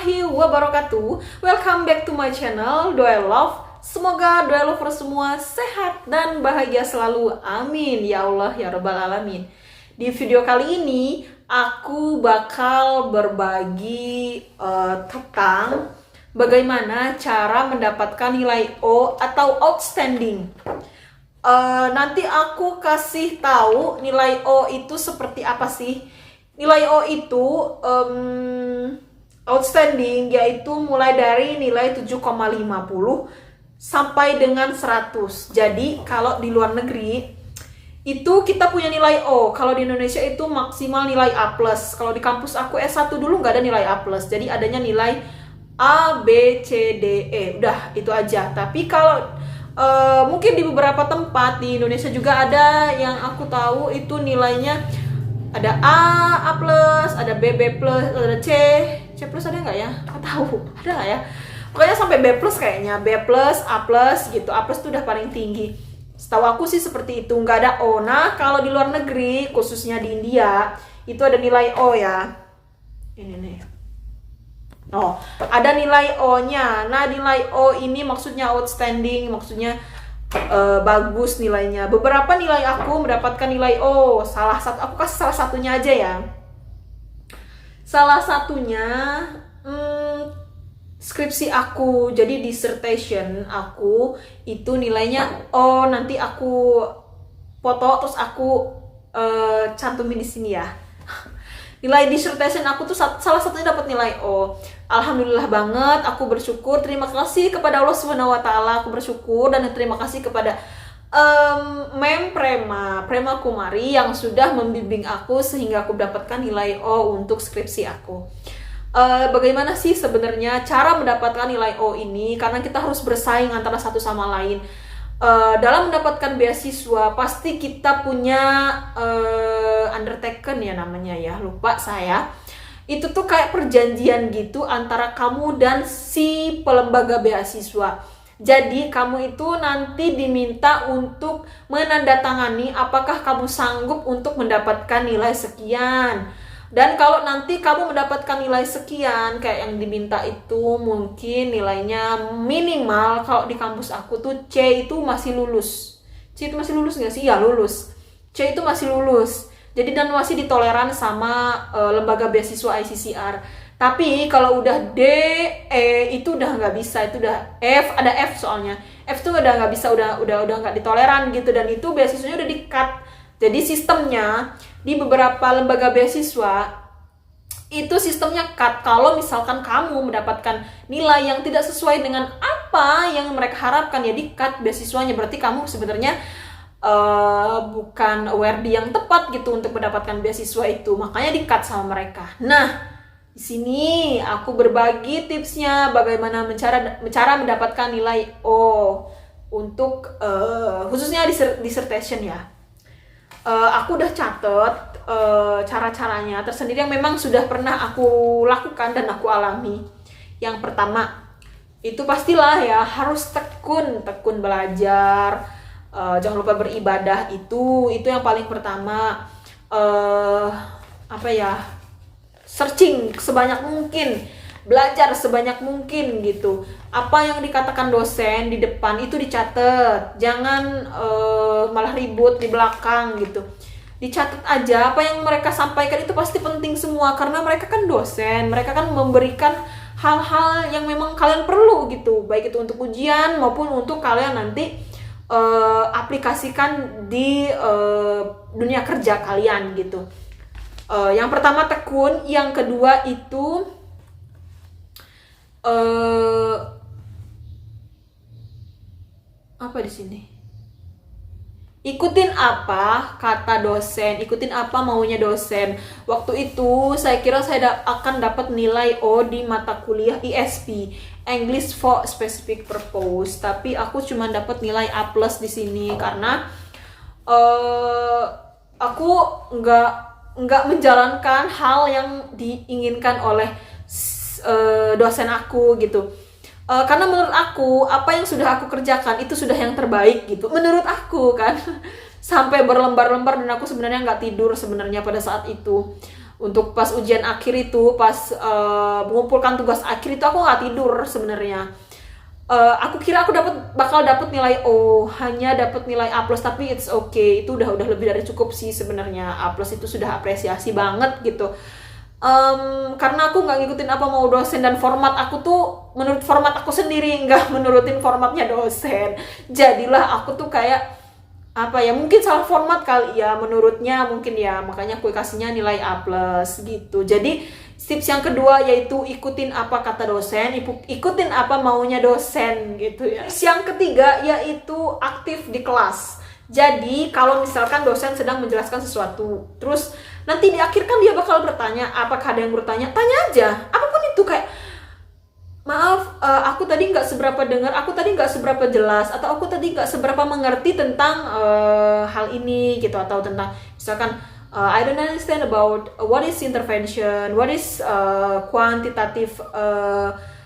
warahmatullahi wabarakatuh. Welcome back to my channel, Doa Love. Semoga Doa Lover semua sehat dan bahagia selalu. Amin. Ya Allah, ya Rabbal Alamin. Di video kali ini, aku bakal berbagi tentang bagaimana cara mendapatkan nilai O atau outstanding. Nanti aku kasih tahu nilai O itu seperti apa sih. Nilai O itu outstanding, yaitu mulai dari nilai 7,50 sampai dengan 100. Jadi kalau di luar negeri itu kita punya nilai O. Kalau di Indonesia itu maksimal nilai A+. Kalau di kampus aku S1 dulu nggak ada nilai A+. Jadi adanya nilai A, B, C, D, E. Udah, itu aja. Tapi kalau mungkin di beberapa tempat di Indonesia juga ada yang aku tahu itu nilainya ada A plus, ada B plus, ada C plus ada nggak ya? Nggak tahu, ada nggak ya? Pokoknya sampai B plus kayaknya, B plus, A plus gitu. A plus itu udah paling tinggi. Setahu aku sih seperti itu, nggak ada O. Nah, kalau di luar negeri, khususnya di India, itu ada nilai O ya. Ini nih. Oh, ada nilai O-nya. Nah, nilai O ini maksudnya outstanding, maksudnya bagus nilainya. Beberapa nilai aku mendapatkan nilai O. Aku kasih salah satunya aja ya. Salah satunya skripsi aku, jadi dissertation aku itu nilainya O. Nanti aku foto terus aku cantumin di sini ya. Nilai dissertation aku tuh salah satunya dapat nilai O. Alhamdulillah banget, aku bersyukur. Terima kasih kepada Allah SWT. Aku bersyukur dan terima kasih kepada Mem Prema Kumari yang sudah membimbing aku sehingga aku dapatkan nilai O untuk skripsi aku. Bagaimana sih sebenarnya cara mendapatkan nilai O ini? Karena kita harus bersaing antara satu sama lain. Dalam mendapatkan beasiswa pasti kita punya undertaken ya namanya ya, lupa saya. Itu tuh kayak perjanjian gitu antara kamu dan si pelembaga beasiswa. Jadi kamu itu nanti diminta untuk menandatangani apakah kamu sanggup untuk mendapatkan nilai sekian. Dan kalau nanti kamu mendapatkan nilai sekian, kayak yang diminta itu mungkin nilainya minimal, kalau di kampus aku tuh C itu masih lulus. C itu masih lulus nggak sih? Ya lulus. C itu masih lulus. Jadi dan masih ditoleran sama lembaga beasiswa ICCR. Tapi kalau udah D, E itu udah nggak bisa, itu udah F, ada F soalnya. F tuh udah nggak bisa, udah nggak ditoleran gitu, dan itu beasiswanya udah di-cut. Jadi sistemnya di beberapa lembaga beasiswa itu sistemnya cut. Kalau misalkan kamu mendapatkan nilai yang tidak sesuai dengan apa yang mereka harapkan, ya di-cut beasiswanya. Berarti kamu sebenarnya bukan worthy yang tepat gitu untuk mendapatkan beasiswa itu. Makanya di-cut sama mereka. Nah, di sini aku berbagi tipsnya bagaimana cara mendapatkan nilai O untuk khususnya dissertation ya. Aku udah catet cara-caranya tersendiri yang memang sudah pernah aku lakukan dan aku alami. Yang pertama, itu pastilah ya harus tekun belajar. Jangan lupa beribadah, itu yang paling pertama. Searching sebanyak mungkin, belajar sebanyak mungkin gitu. Apa yang dikatakan dosen di depan itu dicatat, jangan malah ribut di belakang gitu. Dicatat aja, apa yang mereka sampaikan itu pasti penting semua, karena mereka kan dosen, mereka kan memberikan hal-hal yang memang kalian perlu gitu, baik itu untuk ujian maupun untuk kalian nanti aplikasikan di dunia kerja kalian gitu. Yang pertama tekun, yang kedua itu apa di sini? Ikutin apa kata dosen, ikutin apa maunya dosen. Waktu itu saya kira saya akan dapat nilai O di mata kuliah ESP, English for Specific Purpose, tapi aku cuma dapat nilai A+ di sini karena aku nggak menjalankan hal yang diinginkan oleh dosen aku gitu. Karena menurut aku apa yang sudah aku kerjakan itu sudah yang terbaik gitu, menurut aku kan. Sampai berlembar-lembar dan aku sebenarnya nggak tidur sebenarnya pada saat itu. Untuk pas ujian akhir itu, pas mengumpulkan tugas akhir itu aku nggak tidur sebenarnya. Aku kira aku bakal dapat nilai O, hanya dapat nilai A+, tapi it's okay, itu udah lebih dari cukup sih sebenarnya. A+ itu sudah apresiasi banget gitu. Karena aku nggak ngikutin apa mau dosen, dan format aku tuh menurut format aku sendiri, nggak menurutin formatnya dosen. Jadilah aku tuh kayak apa ya, mungkin salah format kali ya menurutnya, mungkin ya, makanya aku kasihnya nilai A+ gitu. Jadi tips yang kedua yaitu ikutin apa kata dosen, ikutin apa maunya dosen gitu ya. Tips yang ketiga yaitu aktif di kelas. Jadi kalau misalkan dosen sedang menjelaskan sesuatu, terus nanti di akhir kan dia bakal bertanya, apakah ada yang bertanya, tanya aja apapun itu, kayak maaf, aku tadi nggak seberapa dengar, aku tadi nggak seberapa jelas, atau aku tadi nggak seberapa mengerti tentang hal ini gitu, atau tentang misalkan I don't understand about what is intervention, what is quantitative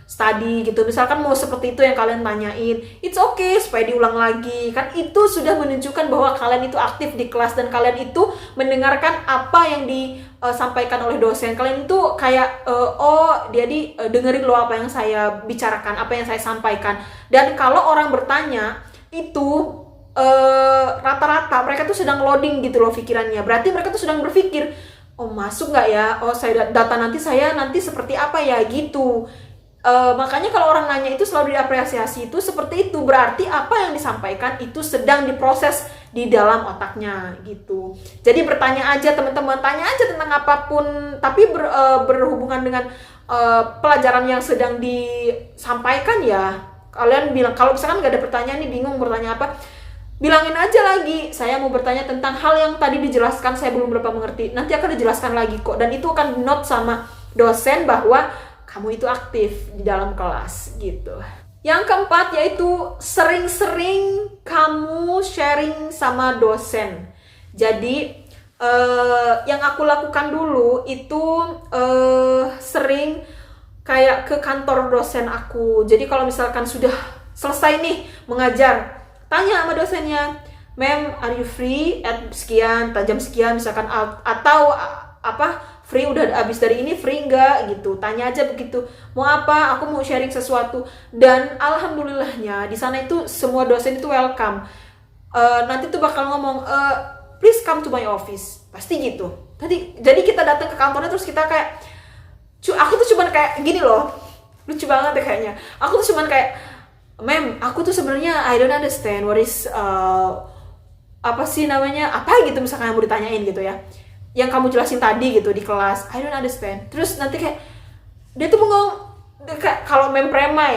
study gitu, misalkan mau seperti itu yang kalian tanyain, it's okay supaya diulang lagi, kan itu sudah menunjukkan bahwa kalian itu aktif di kelas dan kalian itu mendengarkan apa yang disampaikan oleh dosen. Kalian itu kayak oh jadi dengerin lo apa yang saya bicarakan, apa yang saya sampaikan. Dan kalau orang bertanya itu rata-rata mereka tuh sedang loading gitu loh pikirannya, berarti mereka tuh sedang berpikir, oh masuk nggak ya, oh saya data nanti seperti apa ya gitu. Makanya kalau orang nanya itu selalu diapresiasi, itu seperti itu, berarti apa yang disampaikan itu sedang diproses di dalam otaknya gitu. Jadi bertanya aja teman-teman, tanya aja tentang apapun, tapi berhubungan dengan pelajaran yang sedang disampaikan ya. Kalian bilang, kalau misalkan nggak ada pertanyaan nih, bingung bertanya apa, bilangin aja lagi, saya mau bertanya tentang hal yang tadi dijelaskan, saya belum berapa mengerti, nanti akan dijelaskan lagi kok. Dan itu akan di-note sama dosen bahwa kamu itu aktif di dalam kelas gitu. Yang keempat yaitu sering-sering kamu sharing sama dosen. Jadi yang aku lakukan dulu itu sering kayak ke kantor dosen aku. Jadi kalau misalkan sudah selesai nih mengajar, tanya sama dosennya, "Ma'am, are you free at sekian, jam sekian misalkan, atau free udah habis dari ini, free enggak gitu." Tanya aja begitu. Mau apa? Aku mau sharing sesuatu. Dan alhamdulillahnya di sana itu semua dosen itu welcome. Nanti tuh bakal ngomong, "Please come to my office." Pasti gitu. Jadi kita datang ke kantornya, terus kita kayak, aku tuh cuman kayak gini loh. Lucu banget deh kayaknya. Aku tuh cuman kayak, "Ma'am, aku tuh sebenarnya I don't understand what is apa sih namanya? Apa gitu misalkan yang mau ditanyain gitu ya. Yang kamu jelasin tadi gitu di kelas, I don't understand." Terus nanti kayak dia tuh bengong, kayak kalau mem prema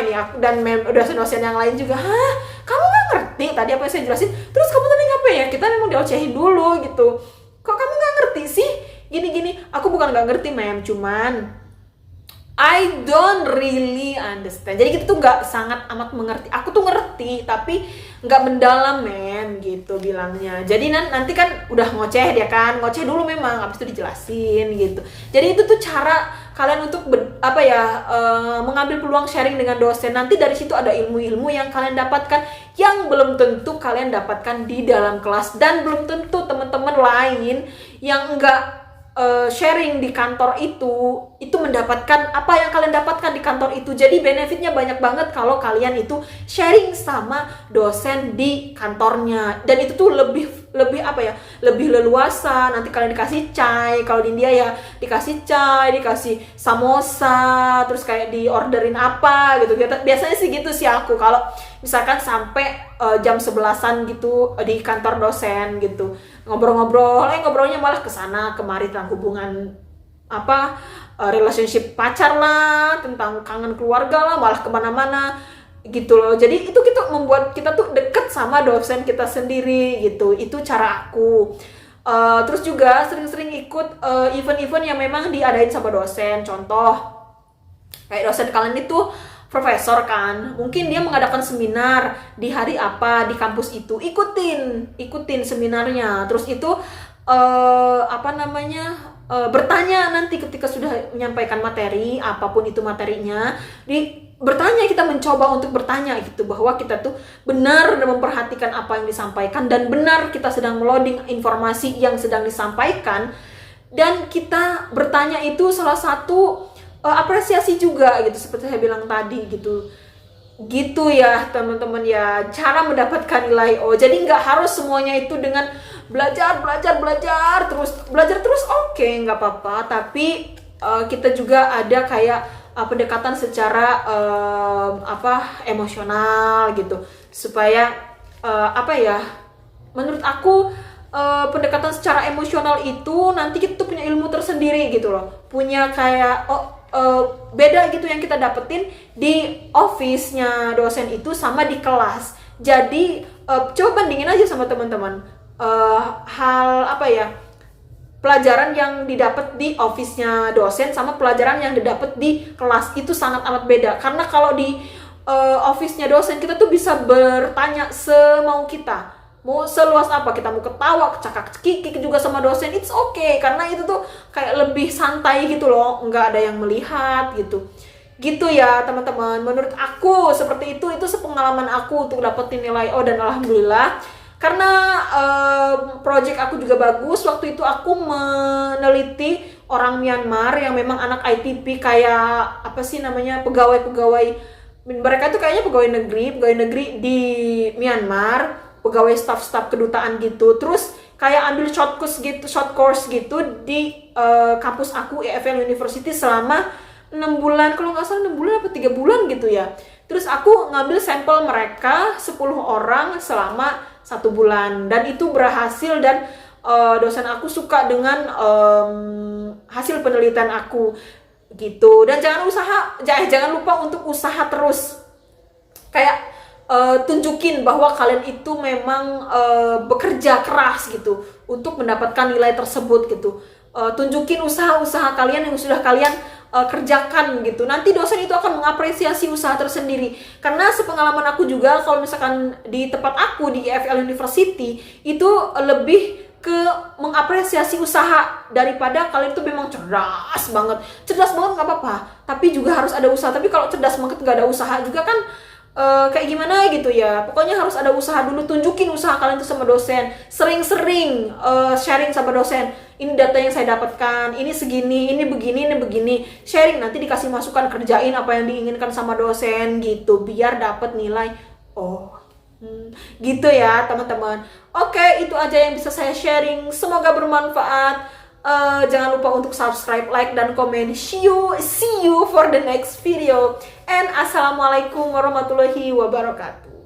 ini aku dan dosen-dosen yang lain juga, "Hah, kamu nggak ngerti tadi apa yang saya jelasin? Terus kamu tadi ngapain ya? Kita memang diocehin dulu gitu. Kok kamu nggak ngerti sih? Gini-gini." Aku bukan nggak ngerti, mem, cuman I don't really understand. Jadi kita tuh nggak sangat amat mengerti. Aku tuh ngerti, tapi nggak mendalam, men, gitu bilangnya. Jadi nanti kan udah ngoceh dia kan, ngoceh dulu memang, habis itu dijelasin gitu. Jadi itu tuh cara kalian untuk mengambil peluang sharing dengan dosen. Nanti dari situ ada ilmu-ilmu yang kalian dapatkan yang belum tentu kalian dapatkan di dalam kelas, dan belum tentu teman-teman lain yang nggak sharing di kantor itu mendapatkan apa yang kalian dapatkan di kantor itu. Jadi benefitnya banyak banget kalau kalian itu sharing sama dosen di kantornya, dan itu tuh lebih leluasa. Nanti kalian dikasih chai, kalau di India ya dikasih chai, dikasih samosa, terus kayak diorderin apa gitu. Biasanya sih gitu sih aku kalau misalkan sampai jam 11-an gitu di kantor dosen gitu, ngobrolnya malah kesana kemari tentang hubungan relationship pacar lah, tentang kangen keluarga lah, malah kemana-mana gitu loh. Jadi itu membuat kita tuh deket sama dosen kita sendiri gitu. Itu cara aku. Terus juga sering-sering ikut event-event yang memang diadain sama dosen. Contoh kayak dosen kalian itu profesor kan, mungkin dia mengadakan seminar di hari apa di kampus itu, ikutin seminarnya. Terus itu bertanya nanti ketika sudah menyampaikan materi, apapun itu materinya, bertanya, kita mencoba untuk bertanya gitu, bahwa kita tuh benar memperhatikan apa yang disampaikan dan benar kita sedang meloading informasi yang sedang disampaikan dan kita bertanya itu salah satu apresiasi juga gitu, seperti saya bilang tadi gitu ya teman-teman ya, cara mendapatkan nilai O. Jadi nggak harus semuanya itu dengan belajar terus oke, nggak apa-apa, tapi kita juga ada kayak pendekatan secara emosional gitu, supaya menurut aku pendekatan secara emosional itu nanti kita tuh punya ilmu tersendiri gitu loh, punya kayak beda gitu yang kita dapetin di office-nya dosen itu sama di kelas. Jadi coba bandingin aja sama teman-teman, pelajaran yang didapat di office-nya dosen sama pelajaran yang didapat di kelas itu sangat amat beda. Karena kalau di office-nya dosen kita tuh bisa bertanya semau kita, mau seluas apa, kita mau ketawa, cakak-cekik juga sama dosen, it's okay, karena itu tuh kayak lebih santai gitu loh, nggak ada yang melihat gitu ya teman-teman. Menurut aku seperti itu sepengalaman aku untuk dapetin nilai O, dan alhamdulillah karena project aku juga bagus. Waktu itu aku meneliti orang Myanmar yang memang anak ITP, kayak pegawai mereka tuh kayaknya pegawai negeri di Myanmar, pegawai staf kedutaan gitu. Terus kayak ambil short course gitu di kampus aku EFL University selama 6 bulan, kalau nggak salah 6 bulan apa 3 bulan gitu ya. Terus aku ngambil sampel mereka 10 orang selama 1 bulan, dan itu berhasil, dan dosen aku suka dengan hasil penelitian aku gitu. Dan jangan lupa untuk usaha terus, kayak tunjukin bahwa kalian itu memang bekerja keras gitu untuk mendapatkan nilai tersebut gitu. Tunjukin usaha-usaha kalian yang sudah kalian kerjakan gitu. Nanti dosen itu akan mengapresiasi usaha tersendiri. Karena sepengalaman aku juga, kalau misalkan di tempat aku di EFL University itu lebih ke mengapresiasi usaha daripada kalian itu memang cerdas banget nggak apa-apa, tapi juga harus ada usaha. Tapi kalau cerdas banget nggak ada usaha juga kan kayak gimana gitu ya. Pokoknya harus ada usaha dulu, tunjukin usaha kalian itu sama dosen, sering-sering sharing sama dosen, ini data yang saya dapatkan, ini segini, ini begini, sharing, nanti dikasih masukan, kerjain apa yang diinginkan sama dosen gitu, biar dapat nilai gitu ya teman-teman. Oke, itu aja yang bisa saya sharing, semoga bermanfaat. Jangan lupa untuk subscribe, like, dan komen. See you for the next video. And assalamualaikum warahmatullahi wabarakatuh.